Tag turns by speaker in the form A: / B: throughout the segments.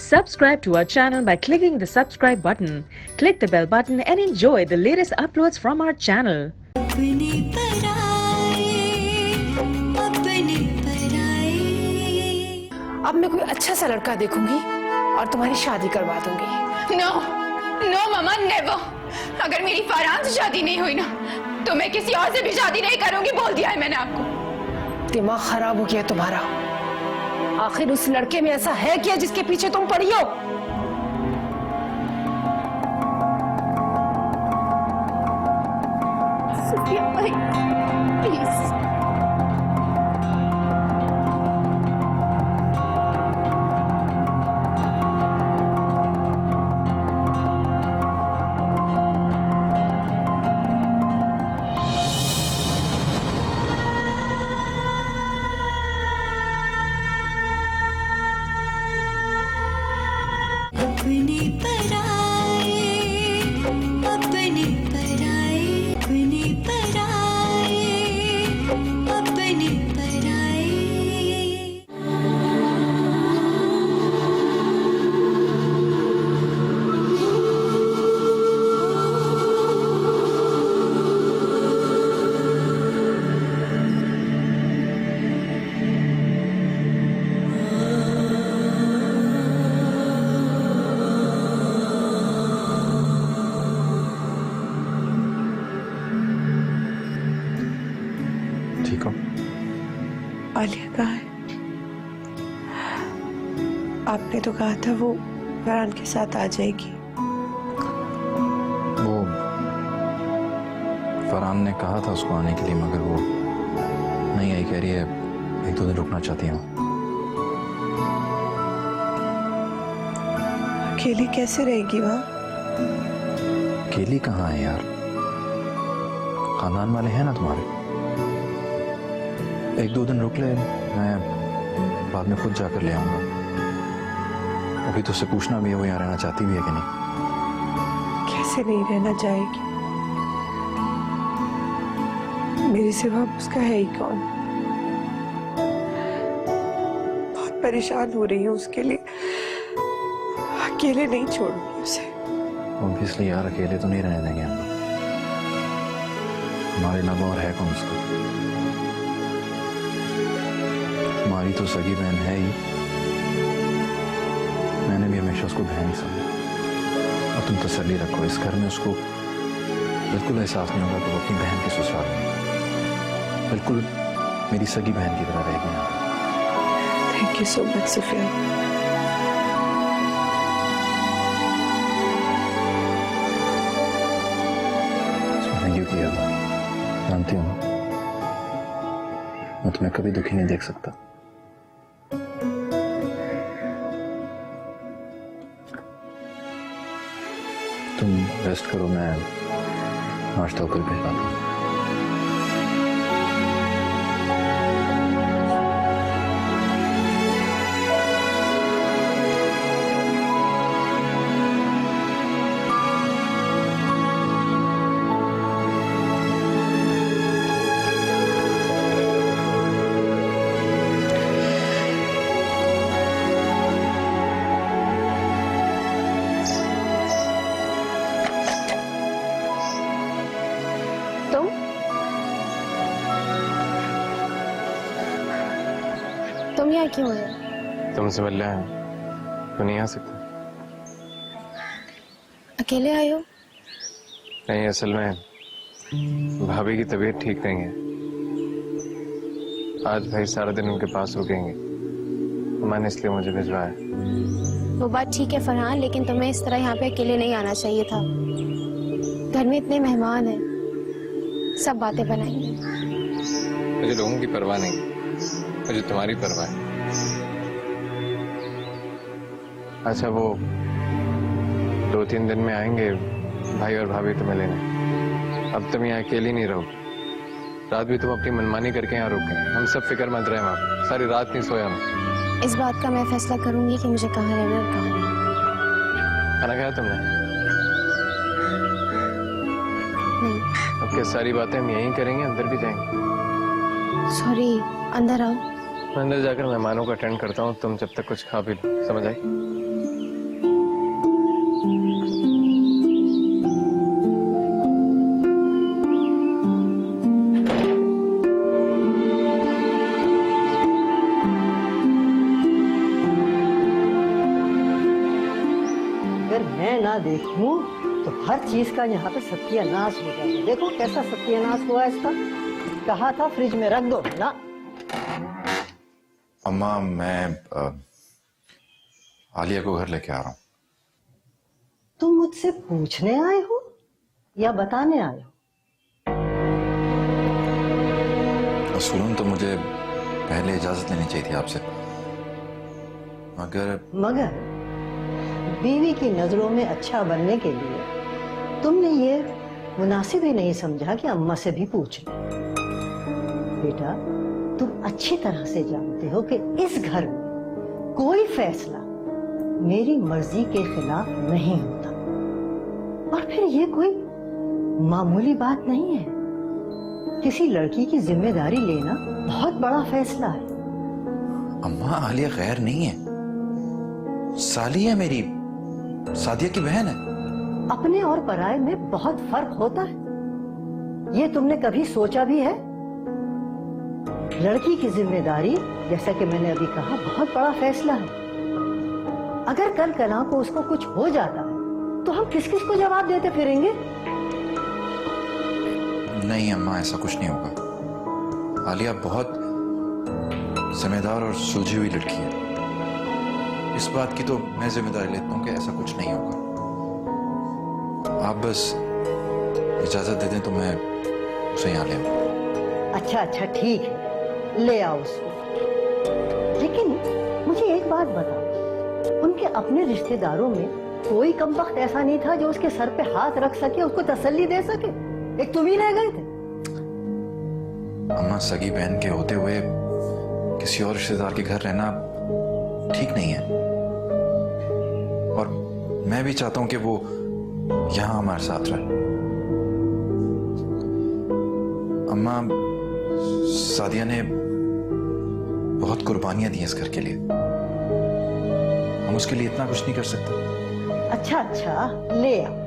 A: Subscribe to our channel by clicking the subscribe button. Click the bell button and enjoy the latest uploads from our channel.
B: अब मैं कोई अच्छा सा लड़का देखूंगी और तुम्हारी शादी करवा दूंगी।
C: नो नो मामा, नेवर। अगर मेरी फरहान से शादी नहीं हुई ना तो मैं किसी और से भी शादी नहीं करूंगी, बोल दिया है मैंने आपको।
B: दिमाग खराब हो गया तुम्हारा। आखिर उस लड़के में ऐसा है क्या जिसके पीछे तुम पड़ी हो?
C: सुफिया भाई, प्लीज।
D: ठीक हो?
E: आलिया कहाँ है? आपने तो कहा था वो फरहान के साथ आ जाएगी।
D: वो फरहान ने कहा था उसको आने के लिए, मगर वो नहीं आई। कह रही है 1-2 दिन रुकना चाहती हूँ।
E: अकेली कैसे रहेगी वहाँ?
D: अकेली कहाँ है यार, खानदान वाले हैं ना तुम्हारे। 1-2 दिन रुक ले, मैं बाद में खुद जाकर ले आऊंगा। अभी तो उससे पूछना भी है वो यहाँ रहना चाहती भी है कि नहीं।
E: कैसे नहीं रहना चाहेगी? मेरे सिवा उसका है ही कौन? बहुत परेशान हो रही हूँ उसके लिए। अकेले नहीं छोड़ूंगी उसे।
D: ऑब्वियसली यार, अकेले तो नहीं रहने देंगे हम। हमारे अलावा और है कौन उसका? हमारी तो सगी बहन है ही। मैंने भी हमेशा उसको बहन ही समझा। और तुम तसल्ली रखो, इस घर में उसको बिल्कुल एहसास नहीं होगा कि वो अपनी बहन के ससुराल में बिल्कुल मेरी सगी बहन की तरह रहेगी यहाँ।
E: Thank you so much Sufiya.
D: Thank you किया, जानती हूँ मैं तुम्हें कभी दुखी नहीं देख सकता। तुम रेस्ट करो, मैं नाश्ता होकर भिजवा दूँ।
F: तुम यहाँ क्यों आए?
G: तुमसे मिलने आया। तो नहीं आ सकता?
F: अकेले आए हो?
G: नहीं, असल में भाभी की तबीयत ठीक नहीं है। आज भाई सारा दिन उनके पास रुकेंगे, तो मैंने इसलिए मुझे भिजवाया।
F: वो बात ठीक है फरहान, लेकिन तुम्हें इस तरह यहाँ पे अकेले नहीं आना चाहिए था। घर में इतने मेहमान हैं, सब बातें बनाएंगे।
G: मुझे लोगों की परवाह नहीं, मुझे तुम्हारी परवाह है। अच्छा, वो 2-3 दिन में आएंगे भाई और भाभी तुम्हें लेने। अब तुम यहाँ अकेली नहीं रहो। रात भी तुम अपनी मनमानी करके यहाँ रुके। हम सब फिक्र मत रहे वहाँ, सारी रात नहीं सोए हम।
F: इस बात का मैं फैसला करूंगी कि मुझे कहाँ रहना और कहाँ नहीं।
G: खाना खाया तुमने?
F: नहीं।
G: अब क्या सारी बातें हम यहीं करेंगे, अंदर भी जाएंगे?
F: सॉरी, अंदर आओ।
G: मैं अंदर जाकर मेहमानों को अटेंड करता हूँ, तुम जब तक कुछ खा भी लो। समझ आई?
H: अगर मैं ना देखूं तो हर चीज का यहाँ पे सत्यानाश हो जाएगा। देखो कैसा सत्यानाश हुआ है इसका। कहा था फ्रिज में रख दो ना।
D: अम्मा मैं आलिया को घर लेके आ रहा हूँ।
H: तुम मुझसे पूछने आए हो या बताने आए हो?
D: सुनो तो मुझे पहले इजाजत लेनी चाहिए थी आपसे, मगर
H: बीवी की नजरों में अच्छा बनने के लिए तुमने ये मुनासिब ही नहीं समझा कि अम्मा से भी पूछ लो। बेटा तुम अच्छी तरह से जानते हो कि इस घर में कोई फैसला मेरी मर्जी के खिलाफ नहीं होता। और फिर ये कोई मामूली बात नहीं है। किसी लड़की की जिम्मेदारी लेना बहुत बड़ा फैसला है।
D: अम्मा आलिया गैर नहीं है, साली है मेरी, सादिया की बहन है।
H: अपने और पराये में बहुत फर्क होता है। ये तुमने कभी सोचा भी है? लड़की की जिम्मेदारी जैसा कि मैंने अभी कहा बहुत बड़ा फैसला है। अगर कल कला को उसको कुछ हो जाता तो हम किस किस को जवाब देते फिरेंगे?
D: नहीं अम्मा ऐसा कुछ नहीं होगा। आलिया बहुत जिम्मेदार और सुलझी हुई लड़की है। इस बात की तो मैं जिम्मेदारी लेता हूँ कि ऐसा कुछ नहीं होगा। आप बस इजाजत दे दें तो मैं उसे यहाँ ले आऊँ।
H: अच्छा ठीक है, ले आओ उसको। लेकिन मुझे एक बात बताओ, उनके अपने रिश्तेदारों में कोई कमबख्त ऐसा नहीं था जो उसके सर पे हाथ रख सके, उसको तसल्ली दे सके? एक तुम ही रह गए थे।
D: अम्मा सगी बहन के होते हुए किसी और रिश्तेदार के घर रहना ठीक नहीं है, और मैं भी चाहता हूं कि वो यहां हमारे साथ रहे। अम्मा सादिया ने बहुत कुर्बानियां दी इस घर के लिए, हम उसके लिए इतना कुछ नहीं कर सकते।
H: अच्छा ले आओ।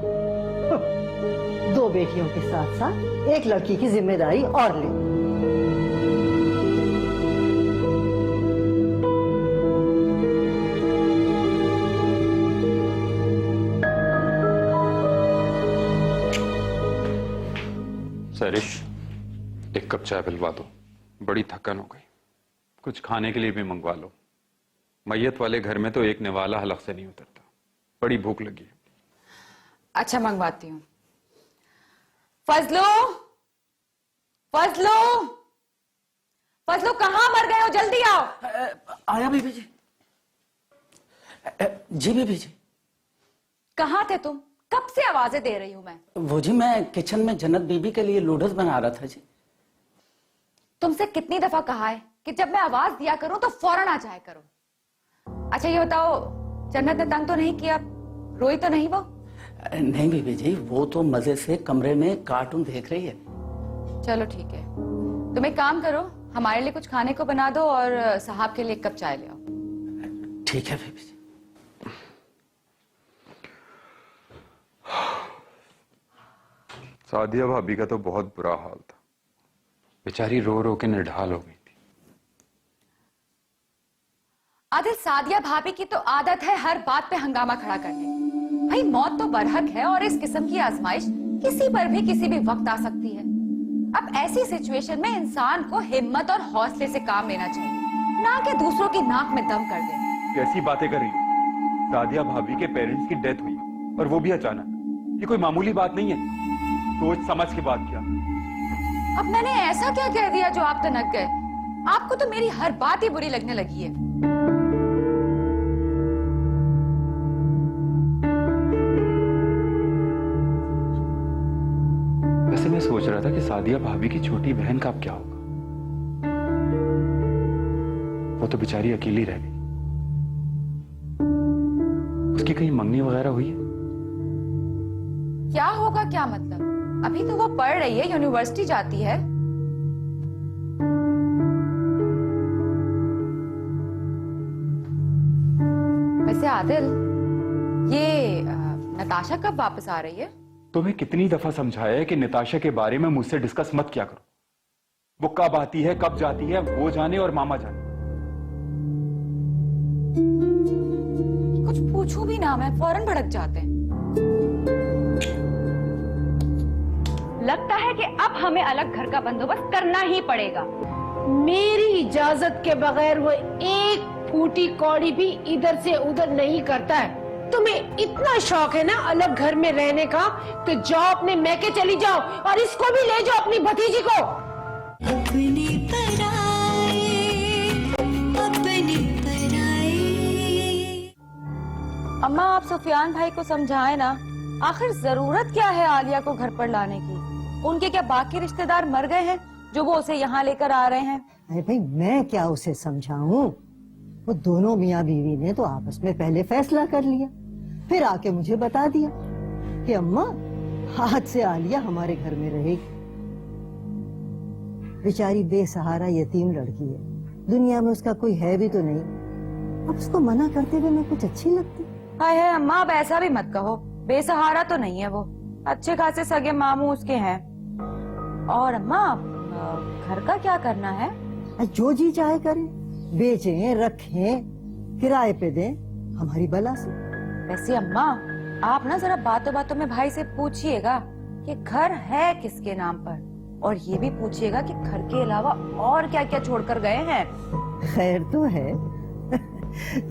H: दो बेटियों के साथ साथ एक लड़की की जिम्मेदारी और ले।
I: सरिश, एक कप चाय पिलवा दो, बड़ी थकन हो गई। कुछ खाने के लिए भी मंगवा लो। मैयत वाले घर में तो एक निवाला हलक से नहीं उतरता। बड़ी भूख लगी है।
C: अच्छा मंगवाती हूँ। फजलो, फजलो, फजलो कहाँ मर गए हो? जल्दी आओ।
J: आया बीबी जी। जी बीबी जी।
C: कहाँ थे तुम? कब से आवाजें दे रही हूँ मैं।
J: वो जी मैं किचन में जन्नत बीबी के लिए नूडल्स बना रहा था जी।
C: तुमसे कितनी दफा कहा है कि जब मैं आवाज दिया करूं तो फौरन आ जाया करो। अच्छा ये बताओ, जन्नत ने तंग तो नहीं किया? रोई तो नहीं वो?
J: नहीं बीबी जी, वो तो मजे से कमरे में कार्टून देख रही है।
C: चलो ठीक है, तुम एक काम करो, हमारे लिए कुछ खाने को बना दो और साहब के लिए एक कप चाय ले आओ।
J: ठीक है बीबी जी।
I: सादिया भाभी का तो बहुत बुरा हाल था, बेचारी रो रो के निढाल हो गई थी।
C: आदिल, सादिया भाभी की तो आदत है हर बात पे हंगामा खड़ा करने। भाई मौत तो बरहक है और इस किस्म की आजमाइश किसी पर भी किसी भी वक्त आ सकती है। अब ऐसी सिचुएशन में इंसान को हिम्मत और हौसले से काम लेना चाहिए, ना कि दूसरों की नाक में दम कर दे।
I: कैसी बातें कर रही हो? सादिया भाभी के पेरेंट्स की डेथ हुई और वो भी अचानक। ये कोई मामूली बात नहीं है, सोच समझ के बात किया।
C: अब मैंने ऐसा क्या कह दिया जो आप तनक गए? आपको तो मेरी हर बात ही बुरी लगने लगी है।
I: वैसे मैं सोच रहा था कि सादिया भाभी की छोटी बहन का अब क्या होगा। वो तो बेचारी अकेली रह गई। उसकी कहीं मंगनी वगैरह हुई है?
C: क्या होगा क्या मतलब? अभी तो वो पढ़ रही है, यूनिवर्सिटी जाती है। वैसे आदिल, ये नताशा कब वापस आ रही है?
I: तुम्हें कितनी दफा समझाया है कि नताशा के बारे में मुझसे डिस्कस मत किया करो। वो कब आती है कब जाती है वो जाने और मामा जाने।
C: कुछ पूछूं भी ना मैं फौरन भड़क जाते हैं।
K: लगता है कि अब हमें अलग घर का बंदोबस्त करना ही पड़ेगा।
B: मेरी इजाजत के बगैर वो एक फूटी कौड़ी भी इधर से उधर नहीं करता है। तुम्हें इतना शौक है ना अलग घर में रहने का, तो जाओ अपने मैके चली जाओ और इसको भी ले जाओ, अपनी भतीजी को।
C: अम्मा आप सुफियान भाई को समझाएं ना, आखिर जरूरत क्या है आलिया को घर पर लाने की? उनके क्या बाकी रिश्तेदार मर गए हैं जो वो उसे यहाँ लेकर आ रहे हैं?
H: अरे भाई मैं क्या उसे समझाऊं? वो दोनों मियाँ बीवी ने तो आपस में पहले फैसला कर लिया, फिर आके मुझे बता दिया कि अम्मा आज से आलिया हमारे घर में रहेगी। बेचारी बेसहारा यतीम लड़की है, दुनिया में उसका कोई है भी तो नहीं। अब उसको मना करते हुए मैं कुछ अच्छी लगती?
C: हाय हाय अम्मा, अब ऐसा भी मत कहो, बेसहारा तो नहीं है वो, अच्छे खासे सगे मामू उसके हैं। और अम्मा घर का क्या करना है?
H: जो जी चाहे करें, बेचें रखें किराए पे दें, हमारी बला से।
C: वैसे अम्मा आप ना जरा बातों बातों में भाई से पूछिएगा कि घर है किसके नाम पर, और ये भी पूछिएगा कि घर के अलावा और क्या क्या छोड़कर गए हैं।
H: खैर तो है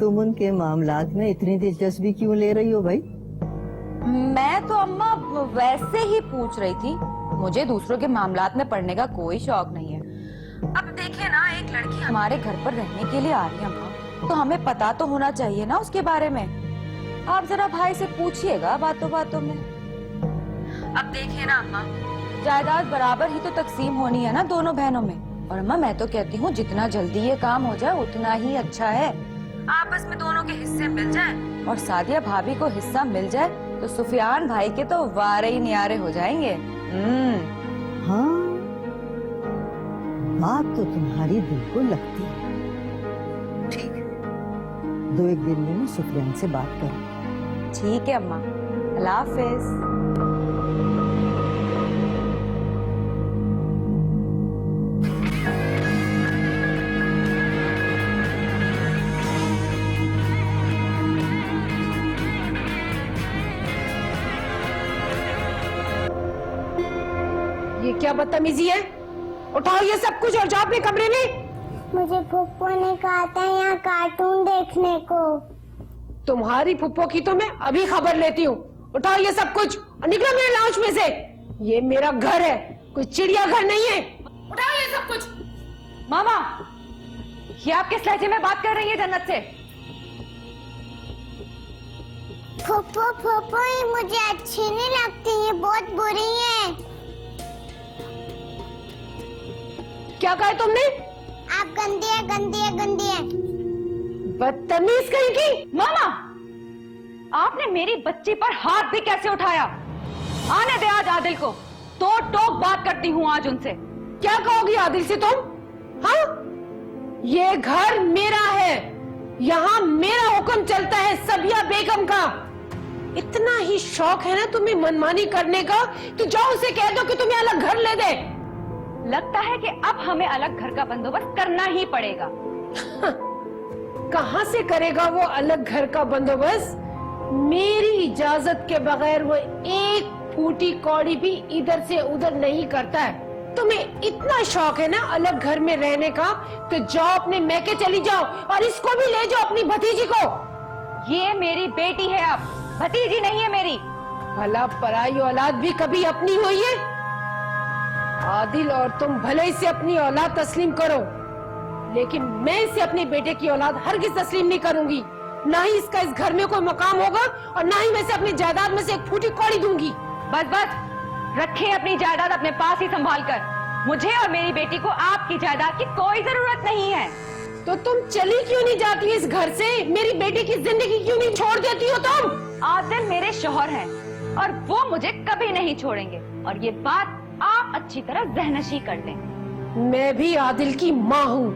H: तुम उनके मामलात में इतनी दिलचस्पी क्यों ले रही हो भाई?
C: मैं तो अम्मा वैसे ही पूछ रही थी, मुझे दूसरों के मामलात में पड़ने का कोई शौक नहीं है। अब देखिए ना, एक लड़की हमारे घर पर रहने के लिए आ रही है अम्मा, तो हमें पता तो होना चाहिए ना उसके बारे में। आप जरा भाई से पूछिएगा बातों बातों में। अब देखिए ना अम्मा, जायदाद बराबर ही तो तकसीम होनी है ना दोनों बहनों में। और अम्मा मैं तो कहती हूँ जितना जल्दी ये काम हो जाए उतना ही अच्छा है। आपस में दोनों के हिस्से मिल जाएं, और सादिया भाभी को हिस्सा मिल जाए तो सुफियान भाई के तो वारे ही न्यारे हो जाएंगे।
H: हाँ बात तो तुम्हारी बिल्कुल लगती है। ठीक है, 2-1 दिन में मैं सुफियान से बात करूँ।
C: ठीक है अम्मा, अल्लाह हाफिज।
B: ये क्या बदतमीजी है? उठाओ ये सब कुछ और जाओ अपने कमरे में।
F: मुझे फुप्पो ने कहा था यहाँ कार्टून देखने को।
B: तुम्हारी फुप्पो की तो मैं अभी खबर लेती हूँ। उठाओ ये सब कुछ और निकलो मेरे लाउंज में से। ये मेरा घर है, कोई चिड़ियाघर नहीं है। उठाओ ये सब कुछ।
K: मामा, ये आप किस लहजे में बात कर रही है जन्नत से?
F: फुप्पो फुप्पो ये मुझे अच्छी नहीं लगती, ये बहुत बुरी है।
B: क्या कहा तुमने?
F: आप गंदी है, गंदी है, गंदी है।
B: बदतमीज कहीं की।
K: मामा, आपने मेरी बच्ची पर हाथ भी कैसे उठाया? आने दे आज आदिल को, तो टोक बात करती हूँ आज उनसे।
B: क्या कहोगी आदिल से तुम? हाँ, ये घर मेरा है, यहाँ मेरा हुक्म चलता है सबिया बेगम का। इतना ही शौक है ना तुम्हें मनमानी करने का, तो जाओ उसे कह दो कि तुम्हें अलग घर ले दे।
K: लगता है कि अब हमें अलग घर का बंदोबस्त करना ही पड़ेगा।
B: कहाँ से करेगा वो अलग घर का बंदोबस्त? मेरी इजाजत के बगैर वो एक फूटी कौड़ी भी इधर से उधर नहीं करता है। तुम्हें इतना शौक है ना अलग घर में रहने का, तो जाओ अपने मैके चली जाओ और इसको भी ले जाओ, अपनी भतीजी को।
K: ये मेरी बेटी है, अब भतीजी नहीं है मेरी।
B: भला पराई औलाद भी कभी अपनी हुई है? आदिल और तुम भले ही से अपनी औलाद तस्लीम करो, लेकिन मैं इसे अपने बेटे की औलाद हरगिज तस्लीम नहीं करूंगी। ना ही इसका इस घर में कोई मकाम होगा और ना ही मैं इसे अपनी जायदाद में से एक फूटी कौड़ी दूंगी।
K: बस बस, रखे अपनी जायदाद अपने पास ही संभाल कर। मुझे और मेरी बेटी को आपकी जायदाद की कोई जरूरत नहीं है।
B: तो तुम चली क्यों नहीं जाती इस घर से? मेरी बेटी की जिंदगी क्यों नहीं छोड़ देती हो तुम?
K: आदिल मेरे शौहर हैं और वो मुझे कभी नहीं छोड़ेंगे, और ये बात आप अच्छी तरह ज़हनशी कर लें।
B: मैं भी आदिल की माँ हूँ,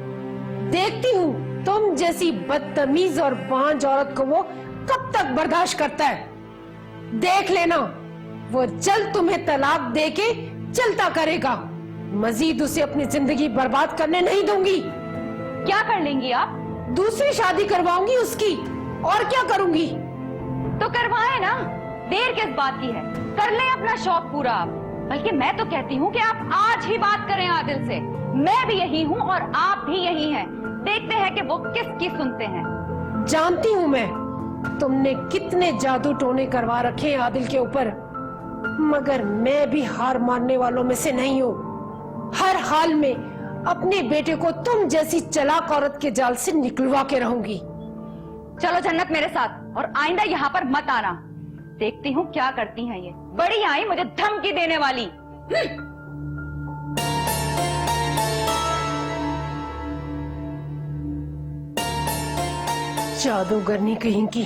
B: देखती हूँ तुम जैसी बदतमीज और बांझ औरत को वो कब तक बर्दाश्त करता है। देख लेना, वो जल्द तुम्हें तलाक देके चलता करेगा। मजीद उसे अपनी जिंदगी बर्बाद करने नहीं दूंगी।
K: क्या कर लेंगी आप?
B: दूसरी शादी करवाऊंगी उसकी, और क्या करूंगी?
K: तो करवाए ना, देर किस बात की है? कर ले अपना शौक पूरा आप। बल्कि मैं तो कहती हूँ कि आप आज ही बात करें आदिल से। मैं भी यही हूँ और आप भी यही हैं। देखते हैं कि वो किसकी सुनते हैं।
B: जानती हूँ मैं तुमने कितने जादू टोने करवा रखे हैं आदिल के ऊपर, मगर मैं भी हार मानने वालों में से नहीं हूँ। हर हाल में अपने बेटे को तुम जैसी चालाक औरत के जाल से निकलवा के रहूंगी।
K: चलो जन्नत मेरे साथ, और आइंदा यहाँ पर मत आना। देखती हूँ क्या करती हैं ये। बड़ी आई मुझे धमकी देने वाली।
B: जादूगरनी कहीं की।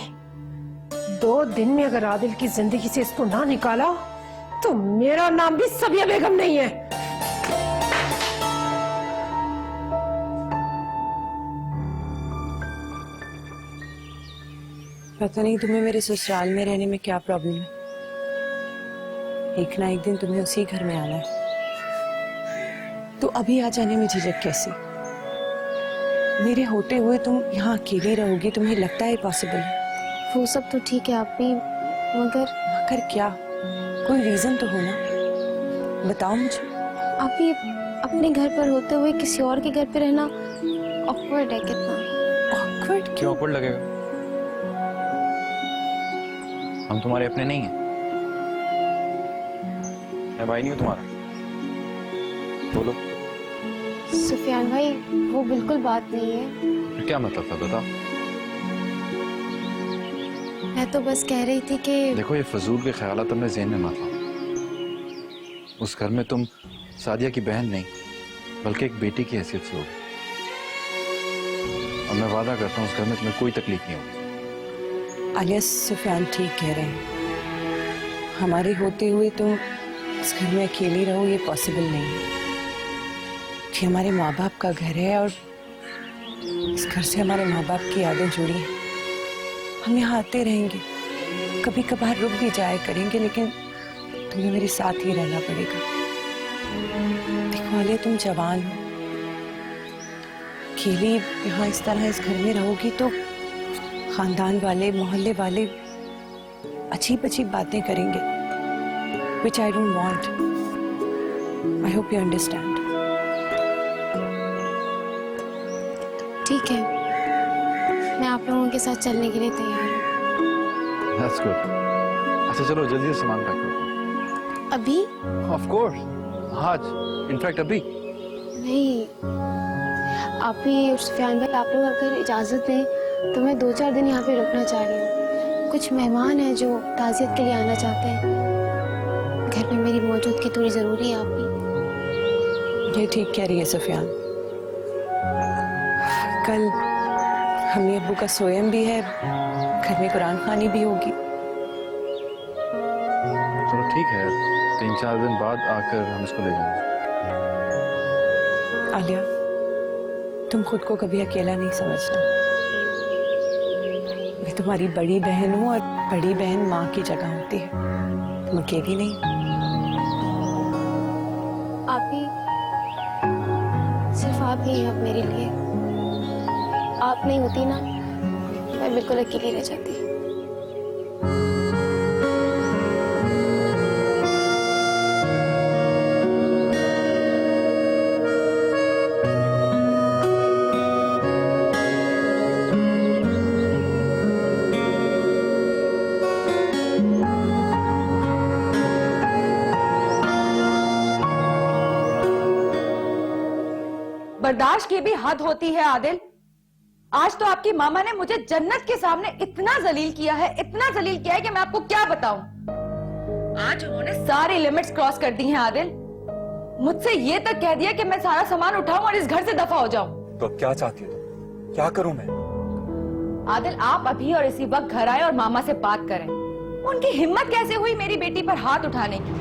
B: 2 दिन में अगर आदिल की जिंदगी से इसको ना निकाला तो मेरा नाम भी सबिया बेगम नहीं है।
E: पता नहीं तुम्हें मेरे ससुराल में रहने में क्या प्रॉब्लम है। एक ना एक दिन तुम्हें उसी घर में आना है, तो अभी आ जाने में झिझक कैसी? मेरे होते हुए तुम यहाँ अकेली रहोगी, तुम्हें लगता है पॉसिबल है?
F: वो सब तो ठीक है आप भी, मगर
E: क्या? कोई रीजन तो हो ना, बताओ मुझे।
F: आप भी अपने घर पर होते हुए किसी और के घर पे रहना ऑकवर्ड है कितना।
E: ऑकवर्ड?
D: क्यों ऑकवर्ड लगेगा? हम तुम्हारे अपने नहीं हैं। मैं भाई नहीं हूं तुम्हारा। बोलो।
F: सुफियान भाई, वो बिल्कुल बात नहीं है।
D: फिर क्या मतलब था, बताओ।
F: मैं तो बस कह रही थी कि
D: देखो, ये फजूल के ख्यालात अपने ज़हन में मत लाओ। उस घर में तुम सादिया की बहन नहीं बल्कि एक बेटी की हैसियत से होगी, और मैं वादा करता हूँ उस घर में तुम्हें कोई तकलीफ नहीं होगी।
E: आलिया, सुफियान ठीक कह रहे हैं। हमारे होते हुए तुम इस घर में अकेली रहो, ये पॉसिबल नहीं है। कि हमारे माँ बाप का घर है और इस घर से हमारे माँ बाप की यादें जुड़ी हैं। हम यहाँ आते रहेंगे, कभी कभार रुक भी जाया करेंगे, लेकिन तुम्हें मेरे साथ ही रहना पड़ेगा। देखो आलिया, तुम जवान हो, अकेली यहाँ इस तरह इस घर में रहोगी तो खानदान वाले, मोहल्ले वाले अजीब अजीब बातें करेंगे, which I don't want. I hope you understand.
F: ठीक है, मैं आप लोगों के साथ चलने के लिए तैयार हूँ।
D: That's good. अच्छा चलो जल्दी से सामान पैक करो।
F: अभी?
D: Of course. आज, इनफैक्ट अभी।
F: नहीं, आप भी और सुफियान भाई, आप लोग अगर इजाजत दें तो मैं 2-4 दिन यहाँ पे रुकना चाह रही हूँ। कुछ मेहमान हैं जो ताज़ियत के लिए आना चाहते हैं। घर में मेरी मौजूदगी थोड़ी ज़रूरी है। आप भी
E: ये ठीक कह रही है सुफियान। कल हमें अब्बू का सोयम भी है, घर में कुरान खानी भी होगी।
D: चलो ठीक है, 3-4 दिन बाद आकर हम इसको ले जाएंगे।
E: आलिया, तुम खुद को कभी अकेला नहीं समझना। मैं तुम्हारी बड़ी बहन हूँ और बड़ी बहन माँ की जगह होती है, तुम अकेली नहीं।
F: आप ही, सिर्फ आप ही हैं अब मेरे लिए। आप नहीं होती ना, मैं बिल्कुल अकेली रह जाती।
K: बर्दाश्त की भी हद होती है आदिल। आज तो आपकी मामा ने मुझे जन्नत के सामने इतना जलील किया है, इतना जलील किया है कि मैं आपको क्या बताऊं। आज उन्होंने सारी लिमिट्स क्रॉस कर दी हैं आदिल। मुझसे ये तक कह दिया कि मैं सारा सामान उठाऊं और इस घर से दफा हो जाऊं।
L: तो क्या चाहती हो तुम? क्या करूं मैं?
K: आदिल, आप अभी और इसी वक्त घर आए और मामा से बात करें। उनकी हिम्मत कैसे हुई मेरी बेटी पर हाथ उठाने की?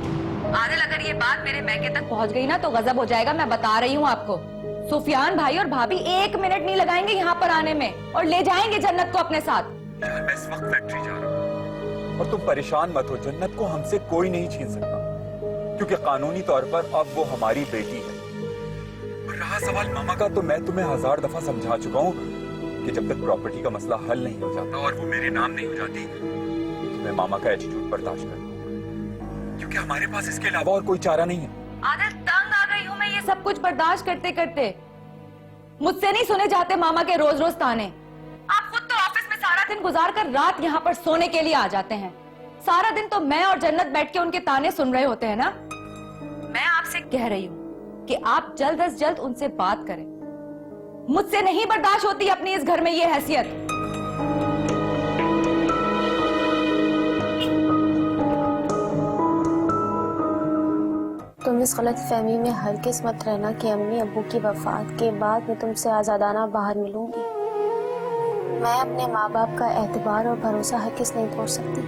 K: आदिल, अगर ये बात मेरे मैके तक पहुंच गई ना तो गजब हो जाएगा, मैं बता रही हूँ आपको। सुफियान भाई और भाभी 1 मिनट नहीं लगाएंगे यहाँ पर आने में और ले जाएंगे जन्नत को अपने साथ।
L: मैं इस वक्त फैक्ट्री जा रहा हूँ और तुम परेशान मत हो, जन्नत को हमसे कोई नहीं छीन सकता, क्योंकि कानूनी तौर पर अब वो हमारी बेटी है। और रहा सवाल मामा का, तो मैं तुम्हें 1000 दफा समझा चुका हूँ कि जब तक प्रॉपर्टी का मसला हल नहीं हो जाता और वो मेरे नाम नहीं हो जाती मैं मामा का एटीट्यूड बर्दाश्त करूं, क्योंकि हमारे पास इसके अलावा और कोई चारा नहीं है।
K: आदिल, तंग आ गई हूँ मैं ये सब कुछ बर्दाश्त करते करते। मुझसे नहीं सुने जाते मामा के रोज रोज ताने। आप खुद तो ऑफिस में सारा दिन गुजार कर रात यहाँ पर सोने के लिए आ जाते हैं। सारा दिन तो मैं और जन्नत बैठ के उनके ताने सुन रहे होते हैं ना। मैं आपसे कह रही हूँ कि आप जल्द अज जल्द उनसे बात करें। मुझसे नहीं बर्दाश्त होती अपनी इस घर में ये हैसियत।
F: तुम इस गलत फहमी में हरगिज़ मत रहना कि अम्मी अब्बू की वफात के बाद मैं तुमसे आज़ादाना बाहर मिलूंगी। मैं अपने माँ बाप का एतबार और भरोसा हरगिज़ नहीं तोड़ सकती।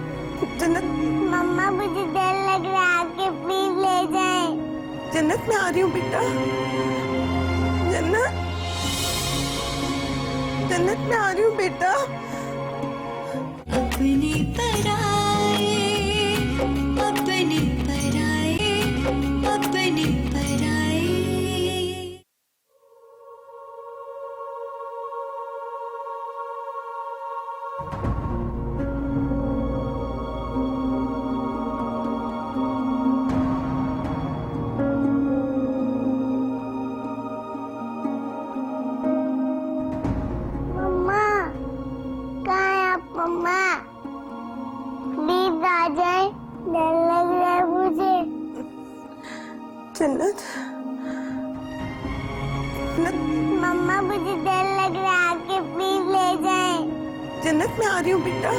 M: जन्नत, मम्मा मुझे डर लग रहा है, आके प्लीज ले जाएं। जन्नत, मैं आ रही हूँ बेटा। जन्नत, जन्नत, मैं आ रही हूँ बेटा। अपनी पराए, अपनी पराए, अपनी पराए। मम्मा, कहाँ है आप मम्मा? प्लीज आ जाए, डर लग रहा है मुझे।
B: जन्नत,
M: मम्मा मुझे डर लग रहा है, आके प्लीज ले जाएं।
B: जन्नत, मैं आ रही हूँ बेटा।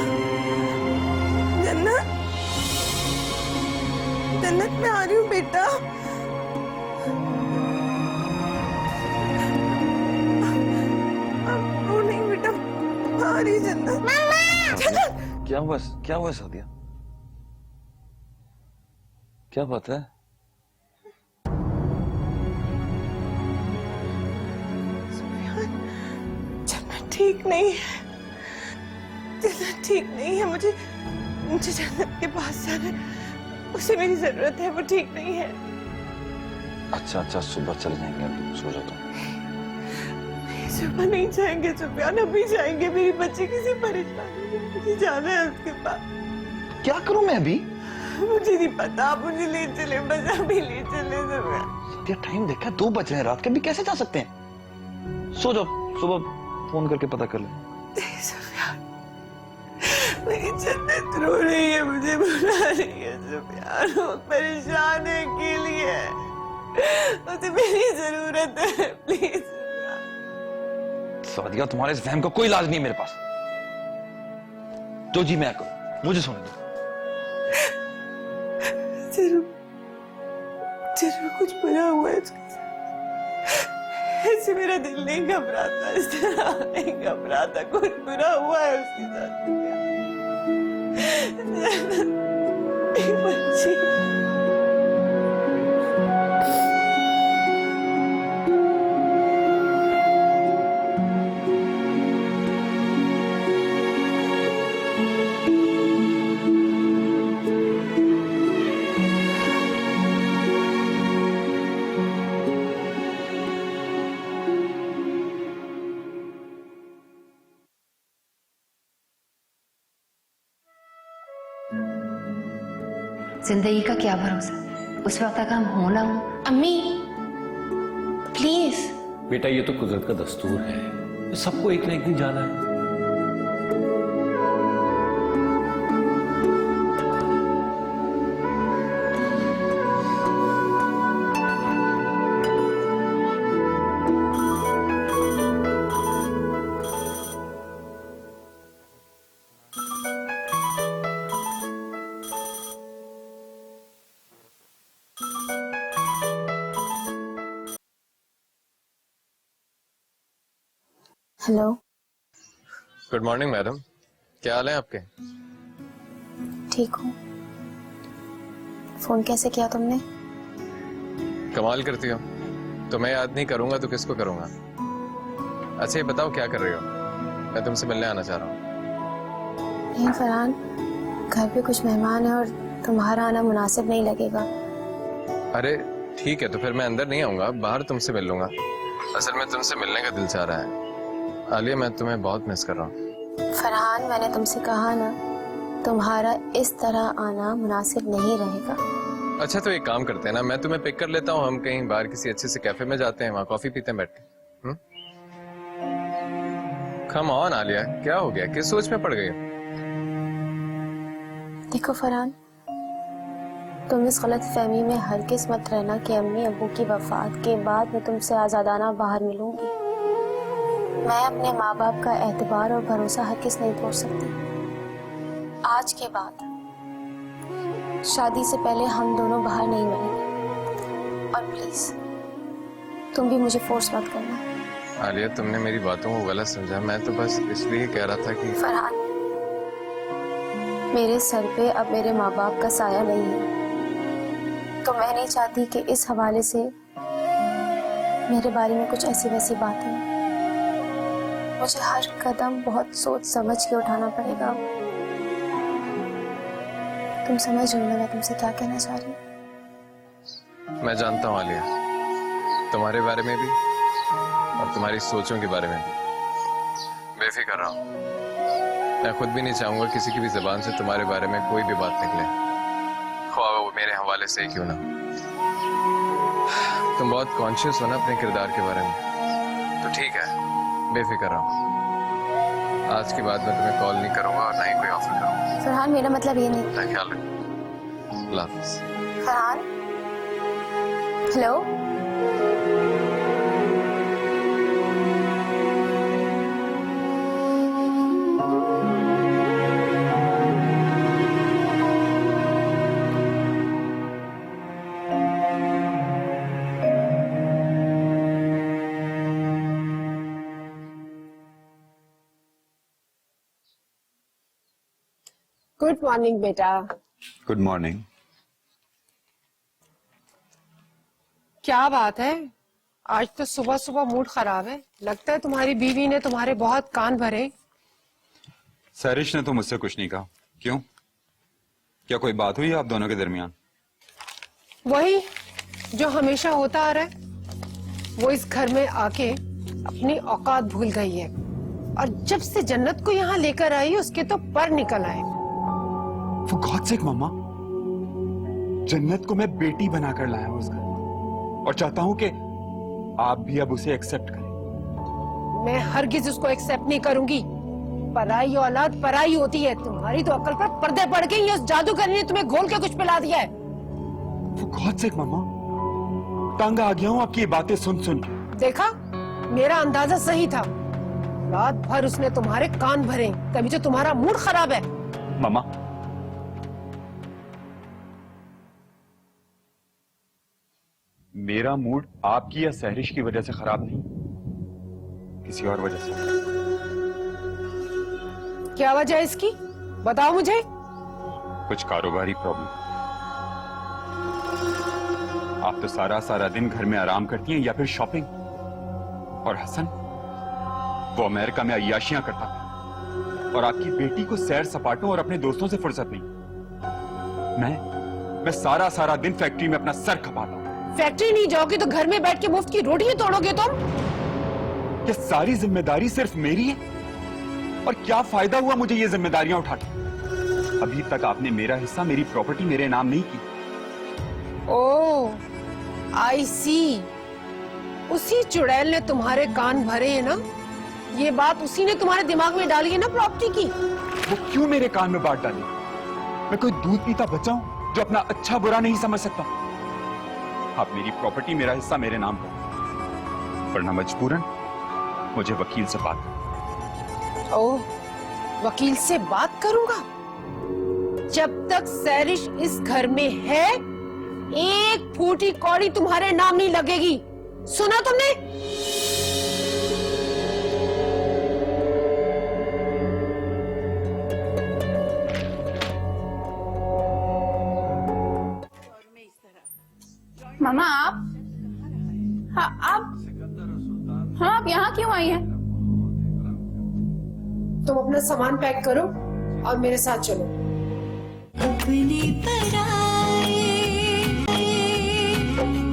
B: जन्नत, जन्नत, मैं आ रही हूँ बेटा। वो नहीं बेटा, आ रही जन्नत। जन्नत,
D: क्या हुआ? क्या हुआ सादिया? क्या बात है?
B: जन्नत ठीक नहीं है। जन्नत ठीक नहीं है। मुझे मुझे जन्नत के पास जाना है। उसे मेरी जरूरत है। वो ठीक नहीं है।
D: अच्छा अच्छा, सुबह चले जाएंगे, अभी सो जाओ तुम।
B: सुबह नहीं जाएंगे सुफियान, अभी जाएंगे। मेरी बच्ची किसी परेशानी में, मुझे जाना है उसके पास।
D: क्या करूं मैं अभी?
B: मुझे नहीं पता, आप मुझे ले चले, बस अभी ले चले सुफियान।
D: क्या टाइम देखा? 2 बज रहे हैं रात के, अभी कैसे जा सकते हैं? सो जाओ, सुबह फोन करके पता कर ले।
B: सुफियान, मेरी जन्नत रो रही है, मुझे बुला रही है सुफियान। वो परेशान है, अकेली है, उसे मेरी जरूरत है। प्लीज
D: सादिया, तुम्हारे इस वहम का कोई इलाज नहीं मेरे पास। जो जी मैं करूं, मुझे सोने दो।
B: जरूर जरूर कुछ बुरा हुआ है उसके साथ। ऐसे मेरा दिल नहीं घबराता, इस तरह नहीं घबराता। कुछ बुरा हुआ है उसके साथ। मेरी बच्ची।
K: जिंदगी का क्या भरोसा, उस वक्त तक हम हो ना हो।
F: अम्मी प्लीज।
N: बेटा, ये तो कुदरत का दस्तूर है, सबको एक ना एक दिन जाना है।
F: हेलो।
G: गुड मॉर्निंग मैडम, क्या हाल है आपके?
F: ठीक हूँ। फोन कैसे किया तुमने?
G: कमाल करती हो, तुम्हें याद नहीं करूंगा तो किसको करूंगा? अच्छा ये बताओ क्या कर रही हो? मैं तुमसे मिलने आना चाह रहा हूँ।
F: नहीं फरहान, घर पे कुछ मेहमान है और तुम्हारा आना मुनासिब नहीं लगेगा।
G: अरे ठीक है, तो फिर मैं अंदर नहीं आऊंगा, बाहर तुमसे मिल लूंगा। असल में तुमसे मिलने का दिल चाह रहा है। आलिया, मैं तुम्हें बहुत मिस कर रहा हूँ।
F: फरहान, मैंने तुमसे कहा ना तुम्हारा इस तरह आना मुनासिब नहीं रहेगा।
G: अच्छा तो एक काम करते हैं ना, मैं तुम्हें पिक कर लेता हूँ, हम कहीं बाहर किसी अच्छे से कैफे में जाते हैं, वहाँ कॉफी पीते हैं बैठ के। कम ऑन आलिया, क्या हो गया, किस सोच में पड़ गई?
F: देखो फरहान, तुम इस गलत फहमी में हरगिज़ मत रहना कि अम्मी अब्बू की वफात के बाद मैं तुमसे आज़ादाना बाहर मिलूंगी। मैं अपने माँ बाप का एतबार और भरोसा हरगिज़ नहीं तोड़ सकती। आज के बाद शादी से पहले हम दोनों बाहर नहीं मिलेंगे, और प्लीज तुम भी मुझे फोर्स मत करना।
G: आलिया, तुमने मेरी बातों को गलत समझा, मैं तो बस इसलिए कह रहा था कि
F: फरहान, मेरे सर पे अब मेरे माँ बाप का साया नहीं है, तो मैं नहीं चाहती कि इस हवाले से मेरे बारे में कुछ ऐसी वैसी बातें हैं। मुझे हर कदम बहुत सोच समझ के उठाना पड़ेगा। तुम समझ रही हो मैं तुमसे क्या कहना चाह रही हूँ?
G: मैं जानता हूँ आलिया, तुम्हारे बारे में भी और तुम्हारी सोचों के बारे में भी बेफिक्र रहा हूँ। मैं खुद भी नहीं चाहूंगा किसी की भी जुबान से तुम्हारे बारे में कोई भी बात निकले, ख्वाह वो मेरे हवाले से क्यों ना। तुम बहुत कॉन्शियस हो ना अपने किरदार के बारे में, तो ठीक है, बेफिक्र रहो। आज के बाद मैं तुम्हें कॉल नहीं करूंगा और ना ही कोई ऑफर करूंगा।
F: फरहान, मेरा मतलब ये नहीं।
G: अपना ख्याल रखो। अल्लाह हाफिज़।
F: फरहान, हेलो।
B: गुड मॉर्निंग बेटा।
L: Good morning.
B: क्या बात है, आज तो सुबह सुबह मूड खराब है। लगता है तुम्हारी बीवी ने तुम्हारे बहुत कान भरे।
L: सरिश ने तो मुझसे कुछ नहीं कहा। क्यों, क्या कोई बात हुई आप दोनों के दरमियान?
B: वही जो हमेशा होता आ रहा है। वो इस घर में आके अपनी औकात भूल गई है, और जब से जन्नत को यहाँ लेकर आई उसके तो पर निकल आए।
L: For God's sake, मम्मा, जन्नत को मैं बेटी बनाकर लाया हूँ उस घर, और चाहता हूँ कि आप भी अब उसे एक्सेप्ट करें।
B: मैं हरगिज उसको एक्सेप्ट नहीं करूंगी। पराई औलाद पराई होती है। तुम्हारी तो अकल पर पर्दे पड़ गए, ये उस जादूगर ने तुम्हें घोल के कुछ पिला दिया है।
L: For God's sake, मम्मा, तंग आ गया हूँ आपकी ये बातें सुन सुन के।
B: देखा, मेरा अंदाजा सही था। रात भर उसने तुम्हारे कान भरे, तभी तो तुम्हारा मूड खराब है।
L: मम्मा, मेरा मूड आपकी या सहरिश की वजह से खराब नहीं, किसी और वजह से।
B: क्या वजह है इसकी, बताओ मुझे।
L: कुछ कारोबारी प्रॉब्लम। आप तो सारा सारा दिन घर में आराम करती हैं या फिर शॉपिंग, और हसन वो अमेरिका में अय्याशियां करता था, और आपकी बेटी को सैर सपाटों और अपने दोस्तों से फुर्सत नहीं। मैं सारा सारा दिन फैक्ट्री में अपना सर खपाता हूं।
B: फैक्ट्री नहीं जाओगे तो घर में बैठ के मुफ्त की रोटी ही तोड़ोगे तुम।
L: ये सारी जिम्मेदारी सिर्फ मेरी है, और क्या फायदा हुआ मुझे ये जिम्मेदारियां उठा के? अभी तक आपने मेरा हिस्सा, मेरी प्रॉपर्टी मेरे नाम नहीं की।
B: ओह, आई सी। उसी चुड़ैल ने तुम्हारे कान भरे हैं ना। ये बात उसी ने तुम्हारे दिमाग में डाली है ना प्रॉपर्टी की।
L: वो क्यों मेरे कान में बात डाली? मैं कोई दूध पीता बच्चा हूं जो अपना अच्छा बुरा नहीं समझ सकता? आप मेरी प्रॉपर्टी, मेरा हिस्सा मेरे नाम पर, वरना मजबूरन मुझे वकील से बात करनी।
B: ओह, वकील से बात करूंगा? जब तक सैरिश इस घर में है, एक फूटी कौड़ी तुम्हारे नाम नहीं लगेगी। सुना तुमने?
K: मामा, आप यहाँ क्यों आई हैं?
B: तुम अपना सामान पैक करो और मेरे साथ चलो।
M: अपनी पराई,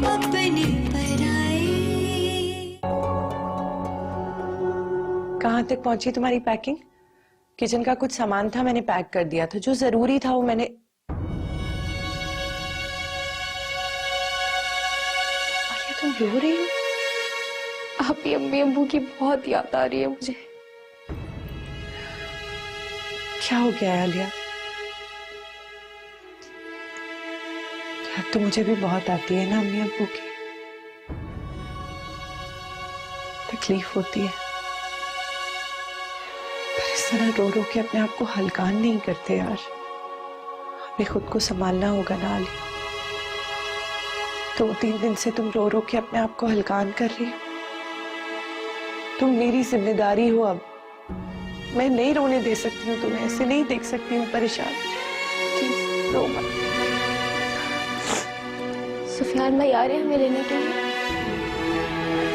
M: अपनी पराई।
E: कहाँ तक पहुंची तुम्हारी पैकिंग? किचन का कुछ सामान था, मैंने पैक कर दिया था। जो जरूरी था वो मैंने। आलिया तुम रो रही हो?
F: आपकी अम्मी अब्बू की बहुत याद आ रही है मुझे।
E: क्या हो गया है आलिया? याद तो मुझे भी बहुत आती है ना अम्मी अब्बू की। तकलीफ होती है, पर इस तरह रो रो के अपने आप को हल्कान नहीं करते यार। हमें खुद को संभालना होगा ना आलिया। 2-3 दिन से तुम रो रो के अपने आप को हल्कान कर रही हो। तुम मेरी जिम्मेदारी हो अब। मैं नहीं रोने दे सकती हूँ तुम्हें, ऐसे नहीं देख सकती हूँ परेशान। प्लीज रो मत।
F: सुफियान भाई आ रहे हैं हमें लेने के लिए?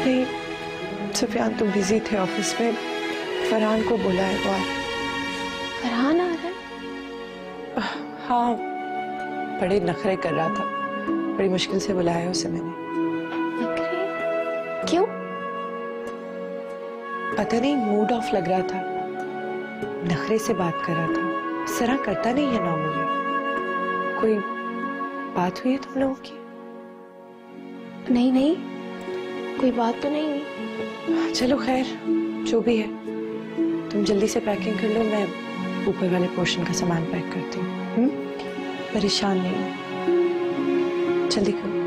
E: नहीं सुफियान तो बिजी थे ऑफिस में। फरहान को बुला है वो आ रहा है।
F: फरहान आ रहा है?
E: हाँ, बड़े नखरे कर रहा था, बड़ी मुश्किल से बुलाया उसे मैंने।
F: नखरे? क्यों?
E: पता नहीं, मूड ऑफ लग रहा था, नखरे से बात कर रहा था। इस तरह करता नहीं है नॉर्मली। कोई बात हुई है तुम लोगों की?
F: नहीं नहीं, कोई बात तो नहीं हुई।
E: चलो खैर, जो भी है तुम जल्दी से पैकिंग कर लो, मैं ऊपर वाले पोर्शन का सामान पैक करती हूँ। परेशान नहीं हो, जल्दी करो।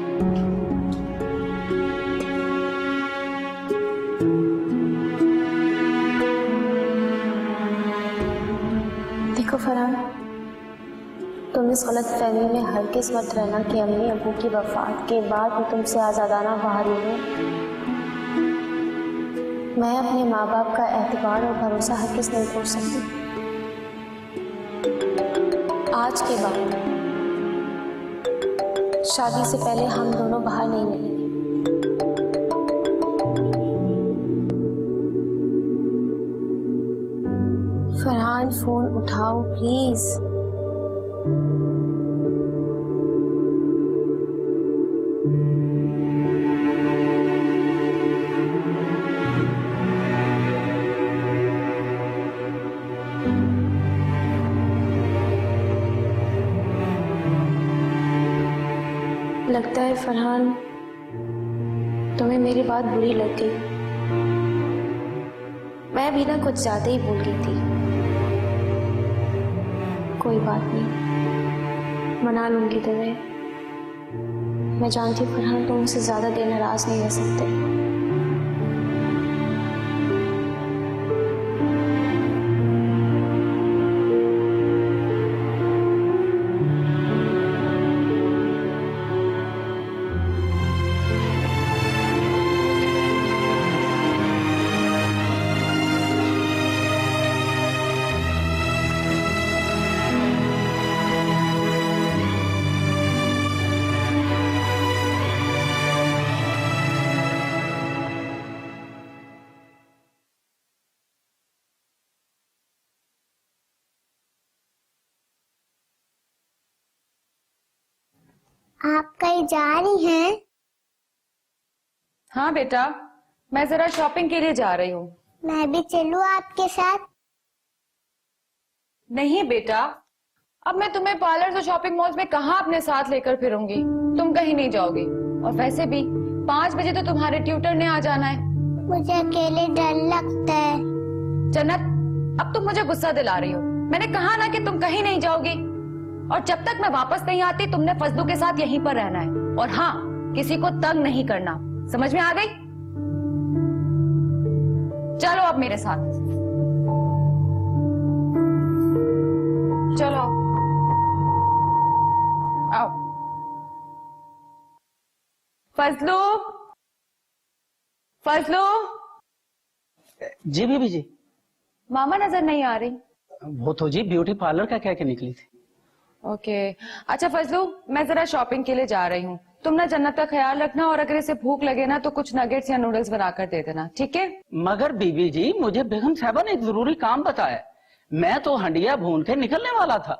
F: देखो फरहान, तुम इस गलत फहमी में हरगिज़ मत रहना कि अम्मी अबू की वफात के बाद मैं तुमसे आज़ादाना बाहर हूँ। मैं अपने माँ बाप का एतबार और भरोसा हरगिज़ नहीं भूल सकती। आज के बाद शादी से पहले हम दोनों बाहर नहीं मिलेंगे। फरहान फोन उठाओ प्लीज। लगता है फरहान तुम्हें मेरी बात बुरी लग गई। मैं भी ना कुछ ज्यादा ही भूल गई थी। कोई बात नहीं, मना लूंगी तुम्हें। मैं जानती हूँ फरहान तुम मुझसे ज्यादा देर नाराज नहीं रह सकते।
M: आप कहीं जा रही हैं?
K: हाँ बेटा, मैं जरा शॉपिंग के लिए जा रही हूँ।
M: मैं भी चलूं आपके साथ?
K: नहीं बेटा, अब मैं तुम्हें पार्लर और शॉपिंग मॉल्स में कहाँ अपने साथ लेकर फिरूंगी। तुम कहीं नहीं जाओगी। और वैसे भी 5 बजे तो तुम्हारे ट्यूटर ने आ जाना है।
M: मुझे अकेले डर लगता है।
K: जन्नत, अब तुम मुझे गुस्सा दिला रही हो। मैंने कहा ना कि तुम कहीं नहीं जाओगी। और जब तक मैं वापस नहीं आती तुमने फजलू के साथ यहीं पर रहना है। और हाँ, किसी को तंग नहीं करना। समझ में आ गई? चलो अब मेरे साथ। चलो आओ। फजलू, फजलू।
J: जी बीबी जी।
K: मामा नजर नहीं आ रही।
J: वो तो जी ब्यूटी पार्लर का कह के निकली थी।
K: ओके अच्छा फजलू, मैं जरा शॉपिंग के लिए जा रही हूँ। तुम ना जन्नत का ख्याल रखना और अगर इसे भूख लगे ना तो कुछ नगेट्स या नूडल्स बनाकर दे देना, ठीक है?
J: मगर बीबी जी, मुझे बेगम साहबा ने एक जरूरी काम बताया। मैं तो हंडिया भून के निकलने वाला था।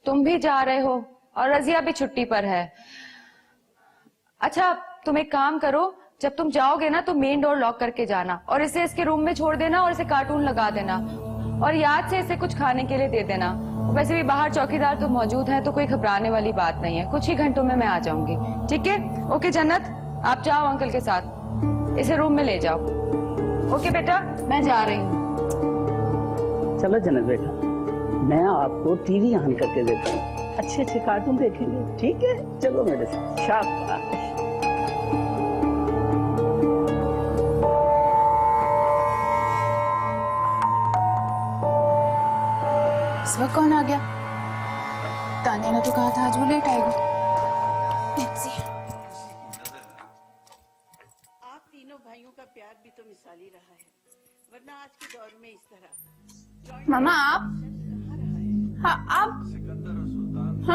K: तुम भी जा रहे हो और रजिया भी छुट्टी पर है। अच्छा तुम एक काम करो, जब तुम जाओगे ना तो मेन डोर लॉक करके जाना और इसे इसके रूम में छोड़ देना और इसे कार्टून लगा देना। और याद से इसे कुछ खाने के लिए दे देना। वैसे भी बाहर चौकीदार तो मौजूद है, तो कोई घबराने वाली बात नहीं है। कुछ ही घंटों में मैं आ जाऊंगी। ठीक है? ओके जन्नत, आप जाओ अंकल के साथ, इसे रूम में ले जाओ। ओके बेटा, मैं जा रही हूँ।
J: चलो जन्नत बेटा, मैं आपको टीवी ऑन करके देता हूँ, अच्छे अच्छे कार्टून देखेंगे। ठीक है, चलो मेरे साथ। शाबाश।
F: इस वक्त कौन आ गया? तानिया ने तो कहा था आज वो लेट आएगी।
O: आप तीनों भाइयों का प्यार भी तो मिसाली रहा है, वरना आज के दौर में इस तरह।
F: मामा आप? हाँ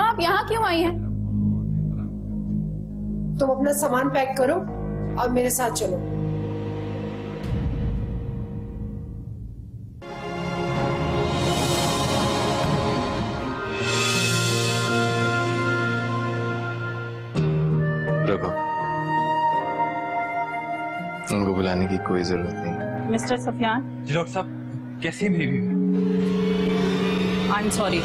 F: आप यहाँ क्यों आई हैं?
B: तुम अपना सामान पैक करो और मेरे साथ चलो।
G: रखो, उनको बुलाने की कोई जरूरत नहीं।
J: मिस्टर सफियान।
L: जी डॉक्टर साहब, कैसी है मेरी?
E: I am sorry,